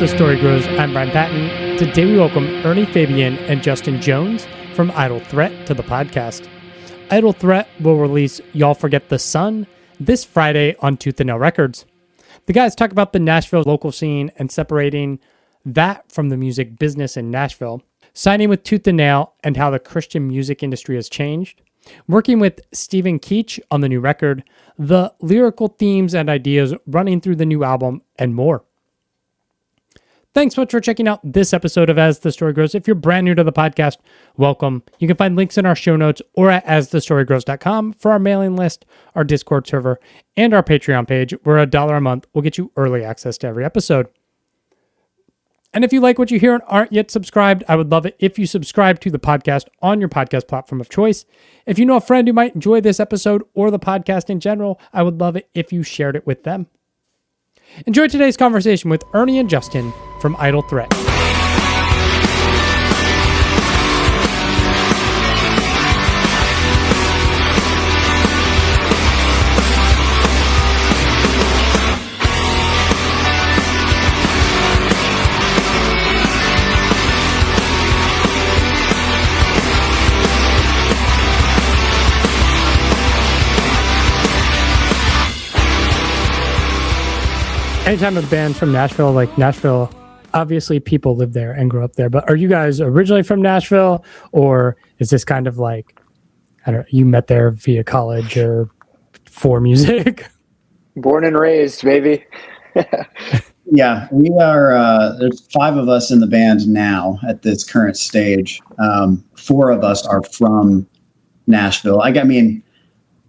The Story Grows. I'm Brian Patton. Today we welcome Ernie, Fabian, and Justin Jones from Idle Threat to the podcast. Idle Threat will release Y'all Forget the Sun this Friday on Tooth and Nail Records. The guys talk about the Nashville local scene and separating that from the music business in Nashville, signing with Tooth and Nail and how the Christian music industry has changed, working with Stephen Keech on the new record, the lyrical themes and ideas running through the new album, and more. Thanks so much for checking out this episode of As the Story Grows. If you're brand new to the podcast, welcome. You can find links in our show notes or at asthestorygrows.com for our mailing list, our Discord server, and our Patreon page, where $1 a month will get you early access to every episode. And if you like what you hear and aren't yet subscribed, I would love it if you subscribe to the podcast on your podcast platform of choice. If you know a friend who might enjoy this episode or the podcast in general, I would love it if you shared it with them. Enjoy today's conversation with Ernie and Justin from Idle Threat. Anytime a band's from Nashville, like Nashville, obviously people live there and grow up there, but are you guys originally from Nashville, or is this kind of like, I don't know, you met there via college or for music? Born and raised, baby. Yeah, we are, there's 5 of us in the band now at this current stage. 4 of us are from Nashville. I mean,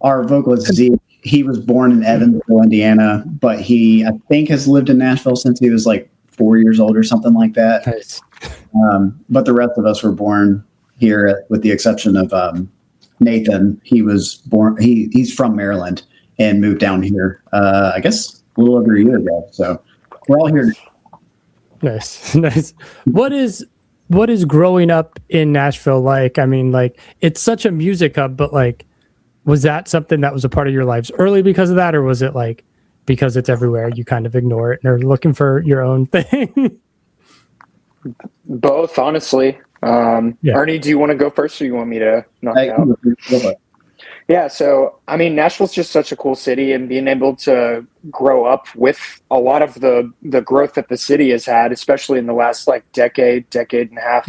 our vocalist Zeke, he was born in Evansville, Indiana, but he, I think, has lived in Nashville since he was like 4 years old or something like that. Nice. But the rest of us were born here, with the exception of Nathan. He was born. He's from Maryland and moved down here, I guess, a little over a year ago. So we're all here. Nice, nice. What is growing up in Nashville like? I mean, like, it's such a music hub, but like, was that something that was a part of your lives early because of that, or was it like because it's everywhere, you kind of ignore it and are looking for your own thing? Both, honestly. Yeah. Ernie, do you want to go first, or you want me to knock it out? Yeah, so, I mean, Nashville's just such a cool city, and being able to grow up with a lot of the growth that the city has had, especially in the last, like, decade and a half,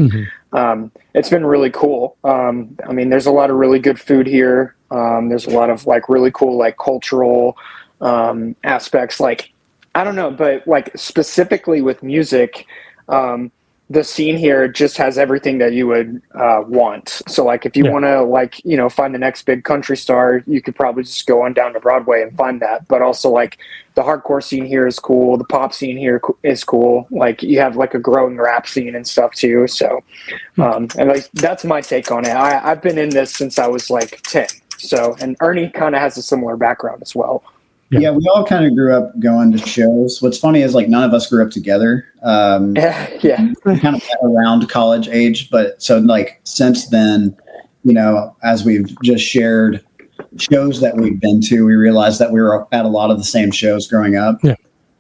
it's been really cool. I mean, there's a lot of really good food here. There's a lot of, like, really cool, like, cultural aspects. Like, I don't know, but, like, specifically with music, the scene here just has everything that you would want. So, like, if you want to, like, you know, find the next big country star, you could probably just go on down to Broadway and find that. But also, like, the hardcore scene here is cool. The pop scene here is cool. Like, you have, like, a growing rap scene and stuff, too. So, and, like, that's my take on it. I've been in this since I was, like, 10. So, and Ernie kind of has a similar background as well. Yeah, we all kind of grew up going to shows. What's funny is, like, none of us grew up together. Yeah. Kind of around college age. But so, like, since then, you know, as we've just shared shows that we've been to, we realized that we were at a lot of the same shows growing up. Yeah.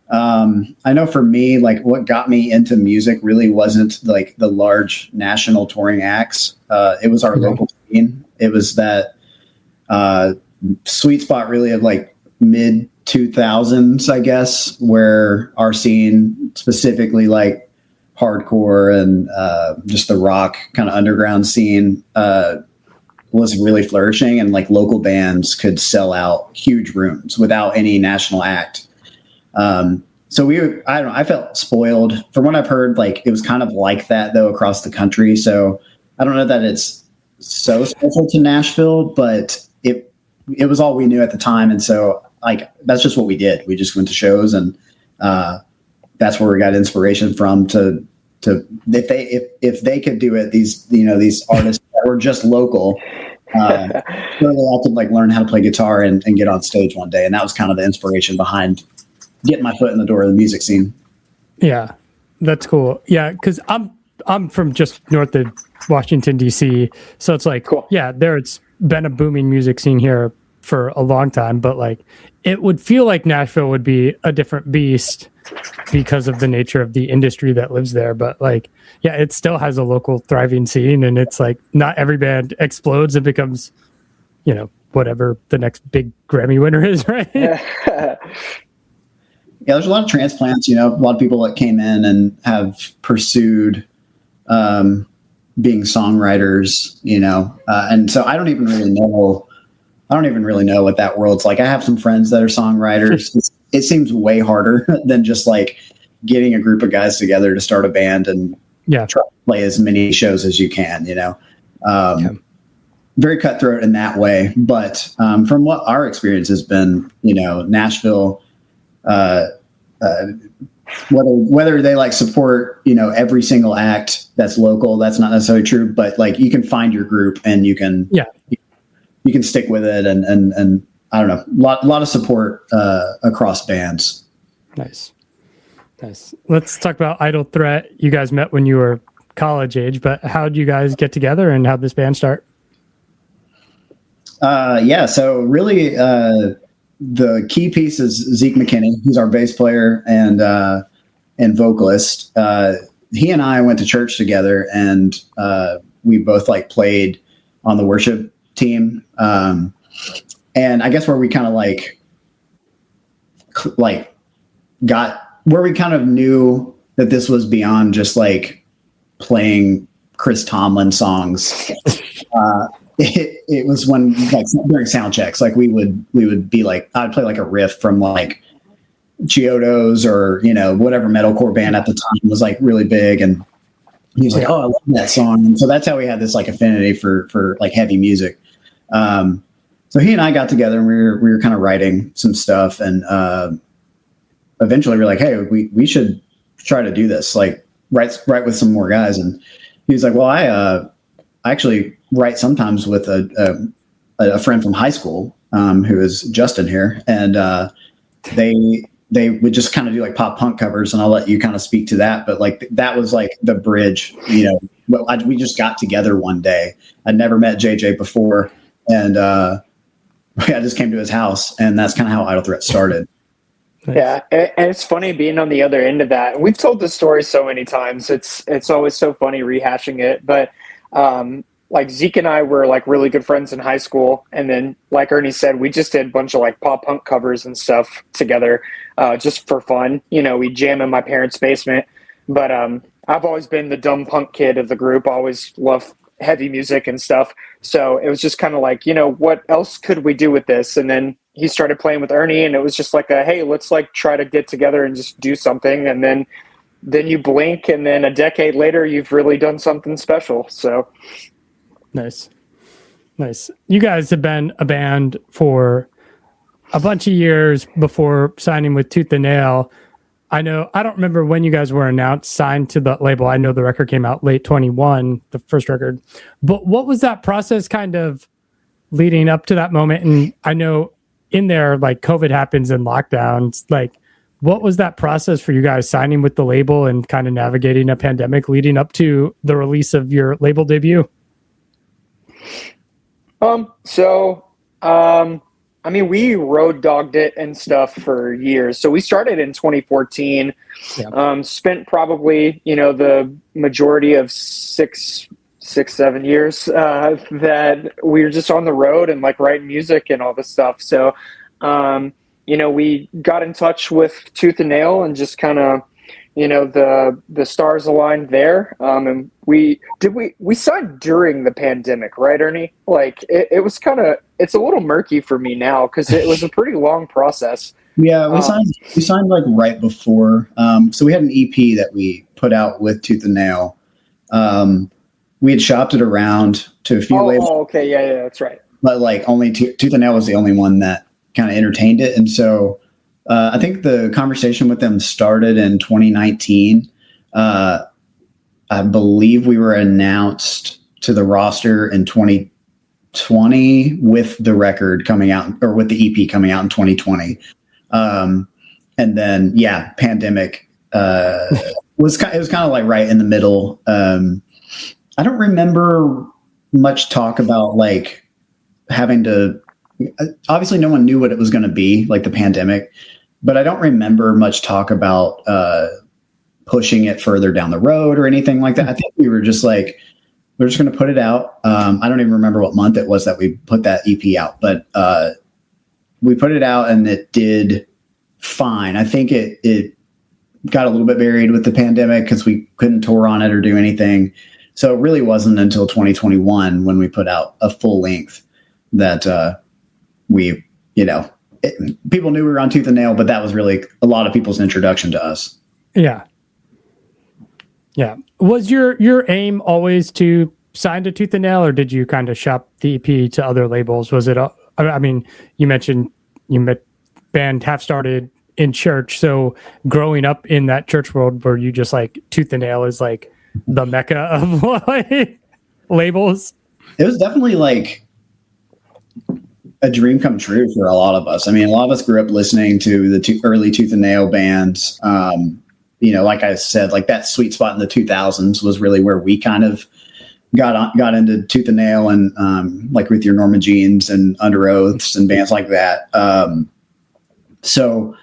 I know for me, like, what got me into music really wasn't, like, the large national touring acts. It was our local scene. It was that sweet spot, really, of, like, mid 2000s, I guess, where our scene, specifically like hardcore and just the rock kind of underground scene, was really flourishing, and like local bands could sell out huge rooms without any national act. So I felt spoiled. From what I've heard, like, it was kind of like that though across the country. So I don't know that it's so special to Nashville, but it was all we knew at the time. And so, like, that's just what we did. We just went to shows, and that's where we got inspiration from to if they could do it, these artists that were just local, surely I could, like, learn how to play guitar and get on stage one day. And that was kind of the inspiration behind getting my foot in the door of the music scene. Yeah, that's cool. Yeah, because I'm from just north of Washington, D.C., so it's like, cool. Yeah, it's been a booming music scene here for a long time, but like, it would feel like Nashville would be a different beast because of the nature of the industry that lives there. But like, yeah, it still has a local thriving scene, and it's like not every band explodes and becomes, you know, whatever the next big Grammy winner is, right? Yeah, there's a lot of transplants, you know, a lot of people that came in and have pursued being songwriters, you know, and so I don't even really know what that world's like. I have some friends that are songwriters. It seems way harder than just like getting a group of guys together to start a band and try to play as many shows as you can, you know. Very cutthroat in that way. But from what our experience has been, you know, Nashville, whether they like support, you know, every single act that's local, that's not necessarily true, but like you can find your group and you can stick with it, and I don't know, lot of support across bands. Nice. Let's talk about Idle Threat. You guys met when you were college age, but how did you guys get together and how'd this band start? So really the key piece is Zeke McKinney. He's our bass player and vocalist. He and I went to church together, and we both like played on the worship team. And I guess where we kind of like got where we kind of knew that this was beyond just like playing Chris Tomlin songs. It was when like during sound checks, like we would be like, I'd play like a riff from like Chiodos or, you know, whatever metalcore band at the time was like really big. And he was like, oh, I love that song. And so that's how we had this like affinity for like heavy music. So he and I got together and we were kind of writing some stuff, and eventually we were like, hey, we should try to do this, like write with some more guys. And he was like, well, I actually write sometimes with a friend from high school who is Justin here, and they would just kind of do like pop punk covers, and I'll let you kind of speak to that. But like that was like the bridge, you know. We just got together one day. I'd never met JJ before, and I just came to his house, and that's kind of how Idle Threat started. Yeah, and it's funny being on the other end of that. We've told this story so many times. It's always so funny rehashing it. But like Zeke and I were like really good friends in high school, and then like Ernie said, we just did a bunch of like pop punk covers and stuff together, just for fun. You know, we jam in my parents' basement. But I've always been the dumb punk kid of the group. Always loved heavy music and stuff. So it was just kind of like, you know, what else could we do with this? And then he started playing with Ernie, and it was just like hey, let's like try to get together and just do something. And then you blink, and then a decade later, you've really done something special. So nice. You guys have been a band for a bunch of years before signing with Tooth and Nail. I don't remember when you guys were announced, signed to the label. I know the record came out late 21, the first record. But what was that process kind of leading up to that moment? And I know in there, like COVID happens and lockdowns, like what was that process for you guys signing with the label and kind of navigating a pandemic leading up to the release of your label debut? I mean, we road dogged it and stuff for years. So we started in 2014, spent probably, you know, the majority of 7 years that we were just on the road and like writing music and all this stuff. So, you know, we got in touch with Tooth and Nail and just kind of, you know, the stars aligned there. And we signed during the pandemic, right, Ernie? Like it was it's a little murky for me now because it was a pretty long process. Yeah, we signed like right before. So we had an EP that we put out with Tooth and Nail. We had shopped it around to a few labels. Oh, okay, yeah, that's right. But like only Tooth and Nail was the only one that kind of entertained it, and so I think the conversation with them started in 2019. I believe we were announced to the roster in 2020 with the record coming out, or with the EP coming out in 2020. And then, pandemic was kind of like right in the middle. I don't remember much talk about like having to, obviously no one knew what it was going to be, like the pandemic. but I don't remember much talk about pushing it further down the road or anything like that. I think we were just like, we're just going to put it out. I don't even remember what month it was that we put that EP out, but we put it out and it did fine. I think it got a little bit buried with the pandemic because we couldn't tour on it or do anything. So it really wasn't until 2021 when we put out a full length that we, people knew we were on Tooth and Nail, but that was really a lot of people's introduction to us. Yeah. Yeah. Was your aim always to sign to Tooth and Nail, or did you kind of shop the EP to other labels? Was it, I mean, you mentioned band half started in church. So growing up in that church world, were you just like Tooth and Nail is like the mecca of like labels? It was definitely like a dream come true for a lot of us. I mean, a lot of us grew up listening to the early Tooth and Nail bands. Like I said, like that sweet spot in the 2000s was really where we kind of got into Tooth and Nail and like with your Norma Jeans and Under Oaths and bands like that. So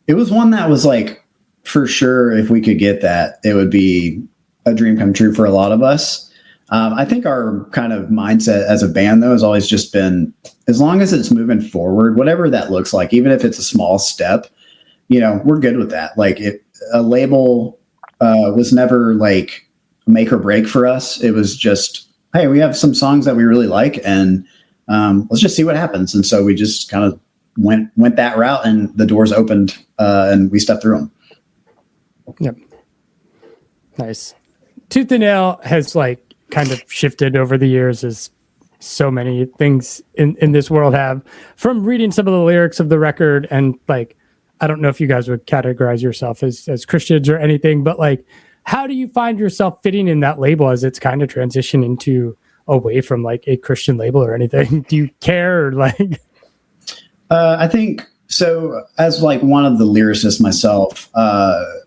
it was one that was like, for sure, if we could get that, it would be a dream come true for a lot of us. I think our kind of mindset as a band, though, has always just been, as long as it's moving forward, whatever that looks like, even if it's a small step, we're good with that. Like a label was never like make or break for us. It was just, hey, we have some songs that we really like, and let's just see what happens. And so we just kind of went that route, and the doors opened, and we stepped through them. Yep. Nice. Tooth and Nail has like kind of shifted over the years, as so many things in this world have. From reading some of the lyrics of the record, and like, I don't know if you guys would categorize yourself as Christians or anything, but like, how do you find yourself fitting in that label as it's kind of transitioning to away from like a Christian label or anything? Do you care, or like? I think so. As like one of the lyricists myself,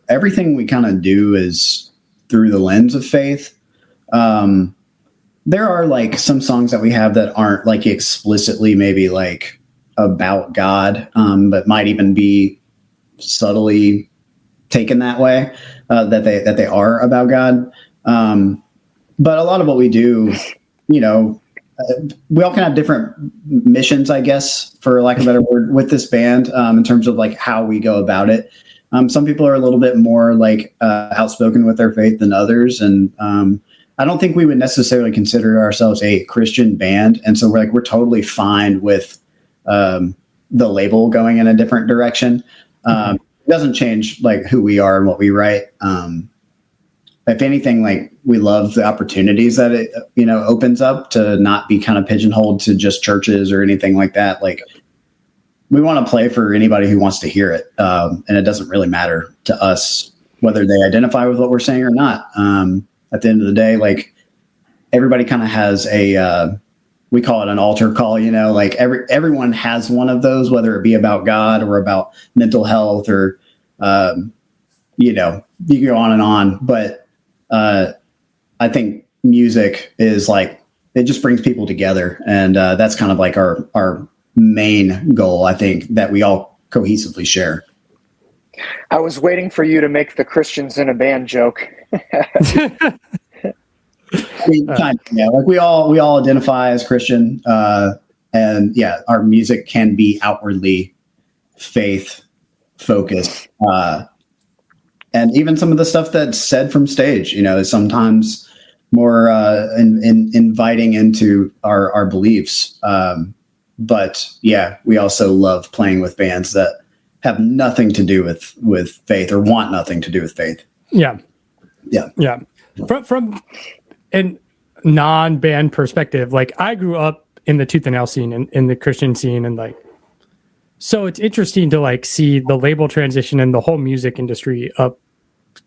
everything we kind of do is through the lens of faith. There are like some songs that we have that aren't like explicitly maybe like about God, but might even be subtly taken that way, that they are about God. But a lot of what we do, we all can have different missions, I guess, for lack of a better word, with this band, in terms of like how we go about it. Some people are a little bit more like outspoken with their faith than others. And I don't think we would necessarily consider ourselves a Christian band. And so we're totally fine with the label going in a different direction. It doesn't change like who we are and what we write. If anything, like we love the opportunities that it, opens up to not be kind of pigeonholed to just churches or anything like that. Like we want to play for anybody who wants to hear it. And it doesn't really matter to us whether they identify with what we're saying or not. At the end of the day, like everybody kind of has we call it an altar call, like everyone has one of those, whether it be about God or about mental health or, you can go on and on. But I think music is like, it just brings people together. And that's kind of like our main goal, I think, that we all cohesively share. I was waiting for you to make the Christians in a band joke. Like we all identify as Christian, and yeah, our music can be outwardly faith focused, and even some of the stuff that's said from stage, is sometimes more inviting into our beliefs. But yeah, we also love playing with bands that have nothing to do with faith or want nothing to do with faith. Yeah. Yeah. Yeah. From a non-band perspective, like I grew up in the Tooth and Nail scene and in the Christian scene, and like, so it's interesting to like see the label transition and the whole music industry up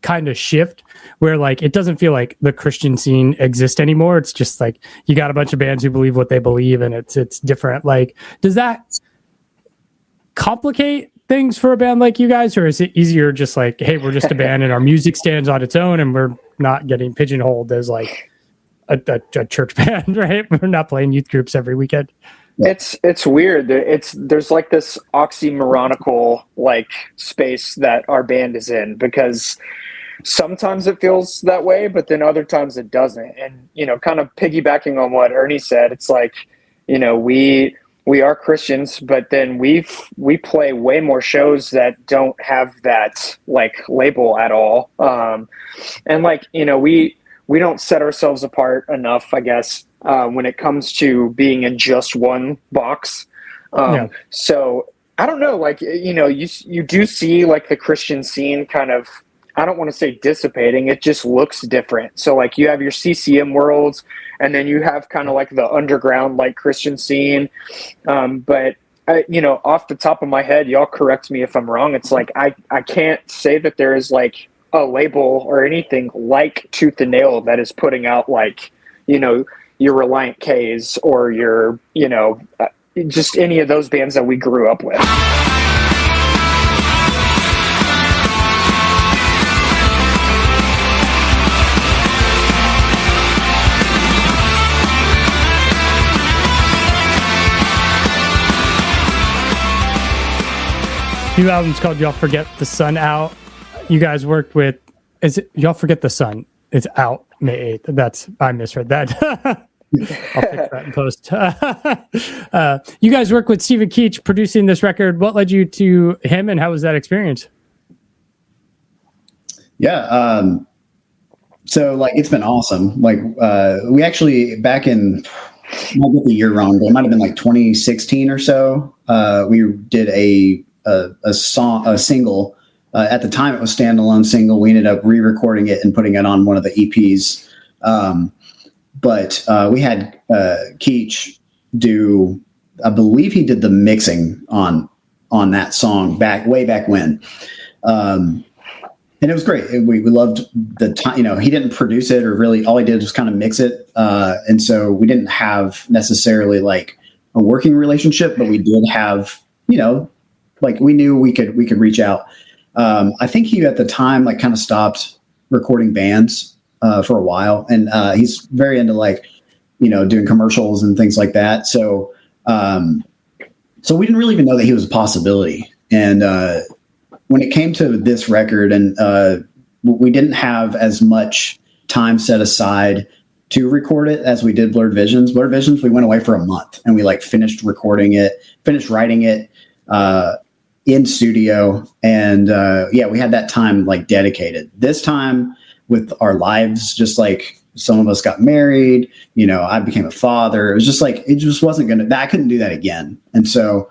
kind of shift where like it doesn't feel like the Christian scene exists anymore. It's just like you got a bunch of bands who believe what they believe, and it's different. Like, does that complicate things for a band like you guys, or is it easier just like, hey, we're just a band and our music stands on its own and we're not getting pigeonholed as like a church band, right? We're not playing youth groups every weekend. It's weird. There's like this oxymoronical like space that our band is in, because sometimes it feels that way, but then other times it doesn't. And, kind of piggybacking on what Ernie said, it's like, we are Christians, but then we play way more shows that don't have that like label at all. And like, we don't set ourselves apart enough, I guess, when it comes to being in just one box. So I don't know, like, you do see like the Christian scene kind of, I don't want to say dissipating, it just looks different. So like you have your CCM worlds, and then you have kind of like the underground like Christian scene. But off the top of my head, y'all correct me if I'm wrong, it's like I can't say that there is like a label or anything like Tooth and Nail that is putting out like, your Reliant K's or your, just any of those bands that we grew up with. New album's called Y'all Forget the Sun out. You guys worked with, is it Y'all Forget the Sun? It's out May 8th. I misread that. I'll fix that in post. You guys worked with Stephen Keech producing this record. What led you to him, and how was that experience? Yeah. So like, it's been awesome. Like, we actually, back in, I might get the year wrong, but it might've been like 2016 or so. We did a single. At the time it was standalone single. We ended up re-recording it and putting it on one of the EPs. But we had Keech do, I believe he did the mixing on that song way back when. And it was great. We loved the time, he didn't produce it, or really all he did was kind of mix it. And so we didn't have necessarily like a working relationship, but we did have, like we knew we could reach out. I think he at the time like kind of stopped recording bands for a while, and he's very into like doing commercials and things like that. So we didn't really even know that he was a possibility. And when it came to this record, and we didn't have as much time set aside to record it as we did Blurred Visions. Blurred Visions, we went away for a month, and we like finished recording it, finished writing it in studio. And we had that time like dedicated. This time with our lives, just like some of us got married, I became a father. It was just like, it just wasn't I couldn't do that again. And so,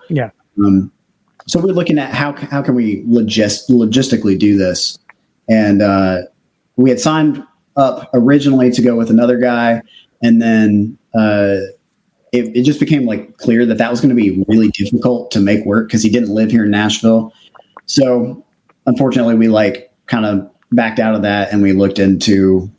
so we're looking at how can we logistically do this. And we had signed up originally to go with another guy. And then it just became like clear that was going to be really difficult to make work, because he didn't live here in Nashville. So unfortunately we like kind of backed out of that, and we looked into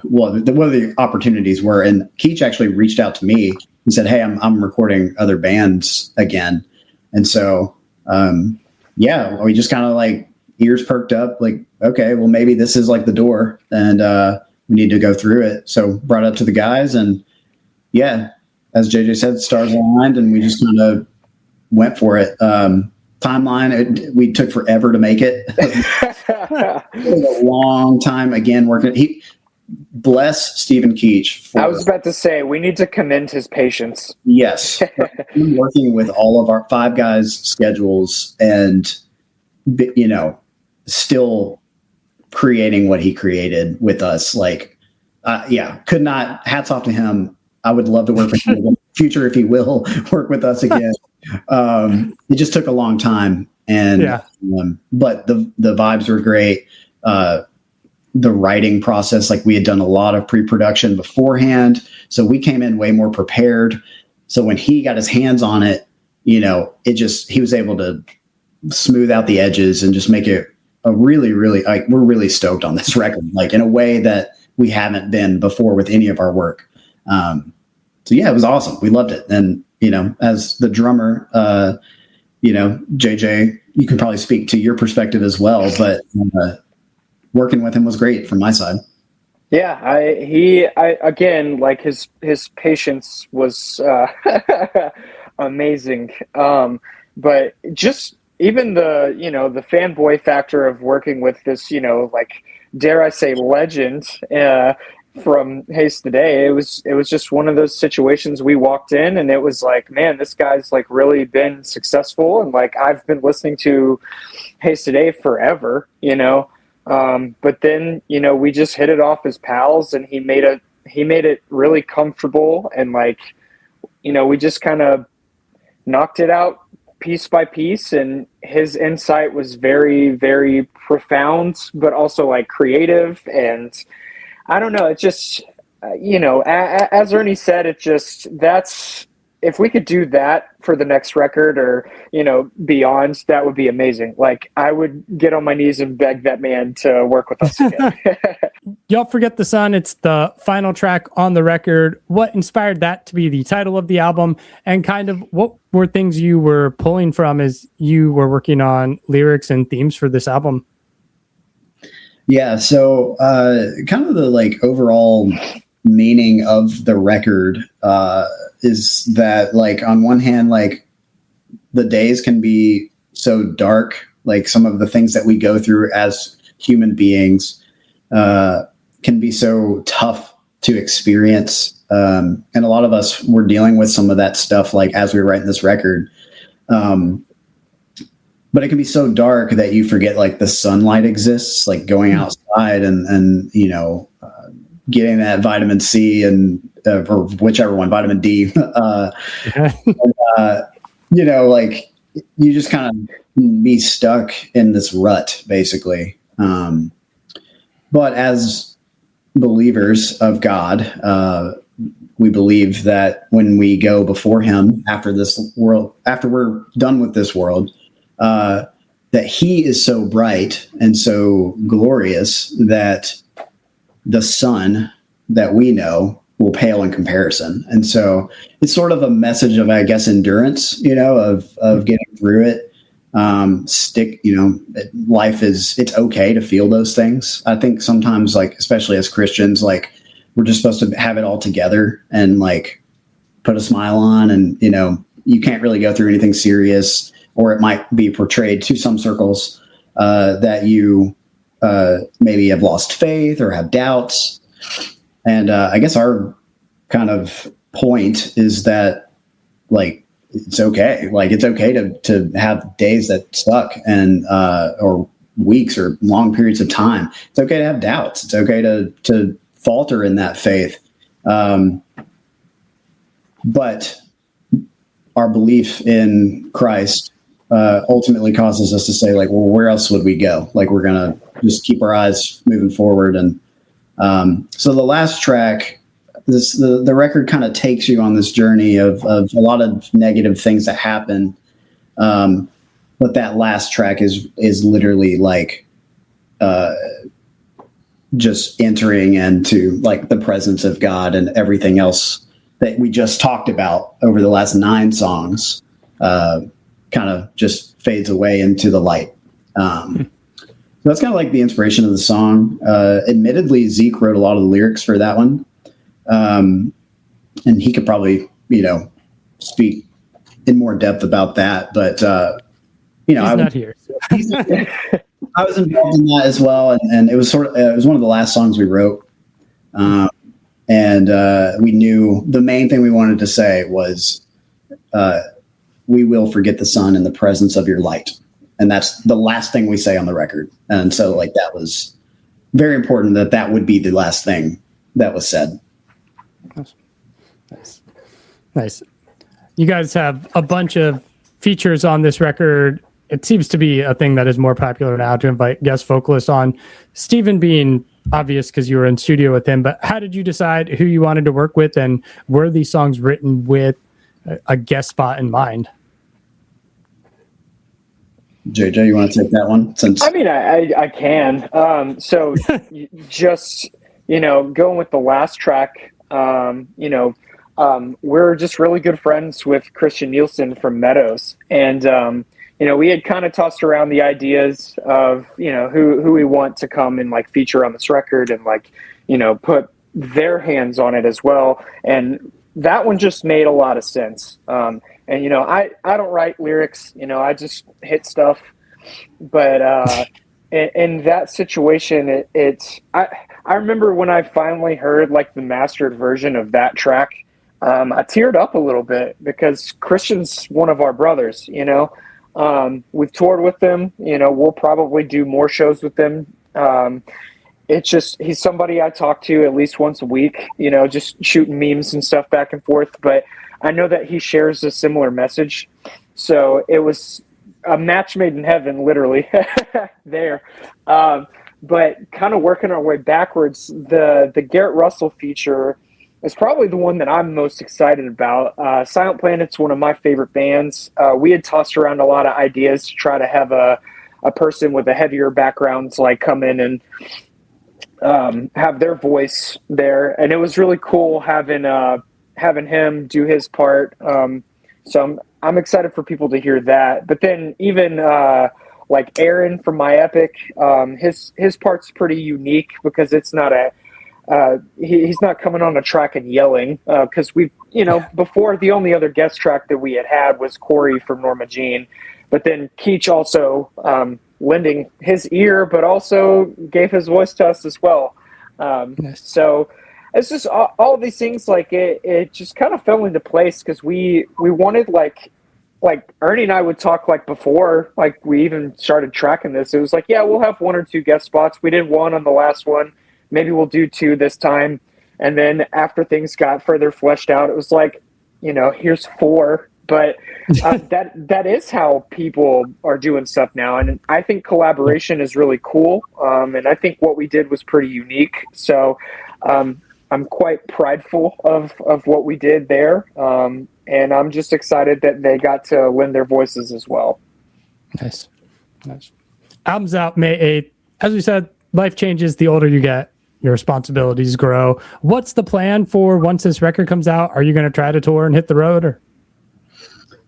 what the opportunities were. And Keech actually reached out to me and said, "Hey, I'm recording other bands again." And so, we just kind of like ears perked up, like, okay, well maybe this is like the door, and we need to go through it. So brought it up to the guys, and as JJ said, stars aligned, and we just kind of went for it. Timeline, we took forever to make it. It was a long time again working. Bless Stephen Keech. I was about to say, we need to commend his patience. Yes. Working with all of our 5 guys' schedules, and, still creating what he created with us. Like, could not, hats off to him. I would love to work with him in the future if he will work with us again. It just took a long time, and but the vibes were great. The writing process, like we had done a lot of pre-production beforehand, so we came in way more prepared. So when he got his hands on it, he was able to smooth out the edges and just make it a really, really, like, we're really stoked on this record, like in a way that we haven't been before with any of our work. It was awesome. We loved it. And, as the drummer, JJ, you can probably speak to your perspective as well, but working with him was great from my side. Yeah, I again, like his patience was amazing. But just even the fanboy factor of working with this, like, dare I say, legend from Haste Today. It was just one of those situations. We walked in and it was like, man, this guy's like really been successful, and like I've been listening to Haste Today forever, but then, we just hit it off as pals, and he made it really comfortable, and like, we just kind of knocked it out piece by piece, and his insight was very, very profound, but also like creative. And I don't know, it just, as Ernie said, that's, if we could do that for the next record or, beyond, that would be amazing. Like, I would get on my knees and beg that man to work with us again. Y'all Forget the Sun. It's the final track on the record. What inspired that to be the title of the album, and kind of what were things you were pulling from as you were working on lyrics and themes for this album? Yeah. So, kind of the like overall meaning of the record is that, like, on one hand, like, the days can be so dark, like some of the things that we go through as human beings can be so tough to experience, and a lot of us were dealing with some of that stuff like as we were writing this record, but it can be so dark that you forget like the sunlight exists, like going outside and getting that vitamin C and or whichever one, vitamin D, like you just kind of be stuck in this rut basically. But as believers of God, we believe that when we go before him after we're done with this world, that he is so bright and so glorious that the sun that we know will pale in comparison. And so it's sort of a message of, I guess, endurance, of getting through it. Life it's okay to feel those things. I think sometimes, like, especially as Christians, like, we're just supposed to have it all together and like put a smile on, and, you can't really go through anything serious, or it might be portrayed to some circles, that you, maybe have lost faith or have doubts. And I guess our kind of point is that, like, it's okay. Like, it's okay to have days that suck and or weeks or long periods of time. It's okay to have doubts. It's okay to falter in that faith. But our belief in Christ ultimately causes us to say, like, well, where else would we go? Like, we're going to just keep our eyes moving forward. And so the last track, the record kind of takes you on this journey of a lot of negative things that happen. But that last track is literally like just entering into like the presence of God, and everything else that we just talked about over the last 9 songs kind of just fades away into the light. So that's kind of like the inspiration of the song. Admittedly, Zeke wrote a lot of the lyrics for that one. And he could probably, speak in more depth about that. But, he's not here. I was involved in that as well. And it was it was one of the last songs we wrote. And we knew the main thing we wanted to say was, we will forget the sun in the presence of your light. And that's the last thing we say on the record. And so, like, that was very important that would be the last thing that was said. Nice. You guys have a bunch of features on this record. It seems to be a thing that is more popular now to invite guest vocalists on. Stephen being obvious because you were in studio with him, but how did you decide who you wanted to work with, and were these songs written with a guest spot in mind? JJ, you want to take that one? I can. So just, going with the last track, we're just really good friends with Christian Nielsen from Meadows. And, we had kind of tossed around the ideas of, who we want to come and like feature on this record and like, put their hands on it as well. And that one just made a lot of sense. And, I don't write lyrics, I just hit stuff. But in that situation, I remember when I finally heard like the mastered version of that track, I teared up a little bit because Christian's one of our brothers, we've toured with them, we'll probably do more shows with them. It's just, he's somebody I talk to at least once a week, just shooting memes and stuff back and forth. But I know that he shares a similar message. So it was a match made in heaven, literally there. But kind of working our way backwards, the Garrett Russell feature is probably the one that I'm most excited about. Silent Planet's one of my favorite bands. We had tossed around a lot of ideas to try to have a person with a heavier background like come in and have their voice there, and it was really cool having him do his part. So I'm excited for people to hear that. But then even like Aaron from My Epic, his part's pretty unique because it's not he's not coming on a track and yelling, because we've before the only other guest track that we had was Corey from Norma Jean, but then Keech also lending his ear, but also gave his voice to us as well. So it's just all of these things, like it just kind of fell into place because we wanted like Ernie and I would talk like before, like we even started tracking this. It was like, yeah, we'll have 1 or 2 guest spots. We did 1 on the last one. Maybe we'll do 2 this time. And then after things got further fleshed out, it was like, here's 4. But that is how people are doing stuff now. And I think collaboration is really cool. And I think what we did was pretty unique. So I'm quite prideful of what we did there. And I'm just excited that they got to lend their voices as well. Nice. Album's out May 8th. As we said, life changes the older you get. Your responsibilities grow. What's the plan for once this record comes out? Are you going to try to tour and hit the road? Or?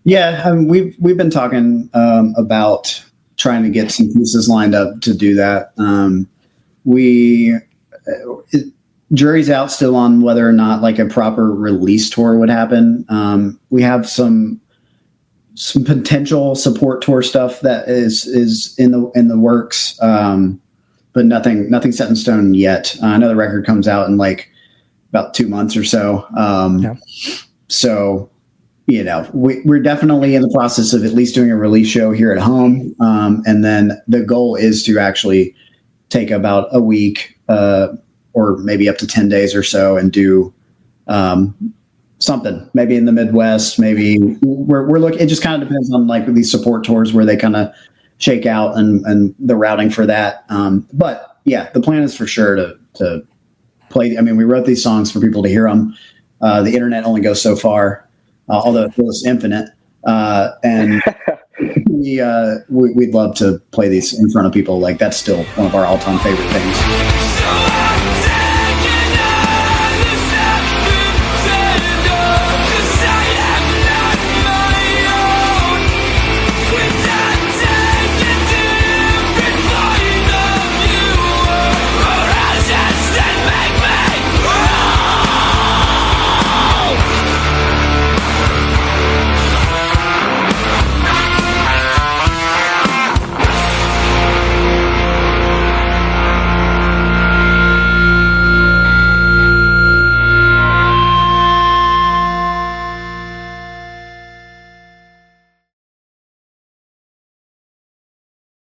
Yeah, we've been talking about trying to get some pieces lined up to do that. Jury's out still on whether or not like a proper release tour would happen. We have some potential support tour stuff that is in the works, but nothing set in stone yet. I know the record comes out in like about 2 months or so. So, we're definitely in the process of at least doing a release show here at home. And then the goal is to actually take about a week, or maybe up to 10 days or so and do something maybe in the Midwest. Maybe we're looking, it just kind of depends on like these support tours where they kind of shake out and the routing for that. But yeah, the plan is for sure to play. I mean, we wrote these songs for people to hear them. The internet only goes so far, although it feels infinite. And we'd love to play these in front of people. Like that's still one of our all-time favorite things.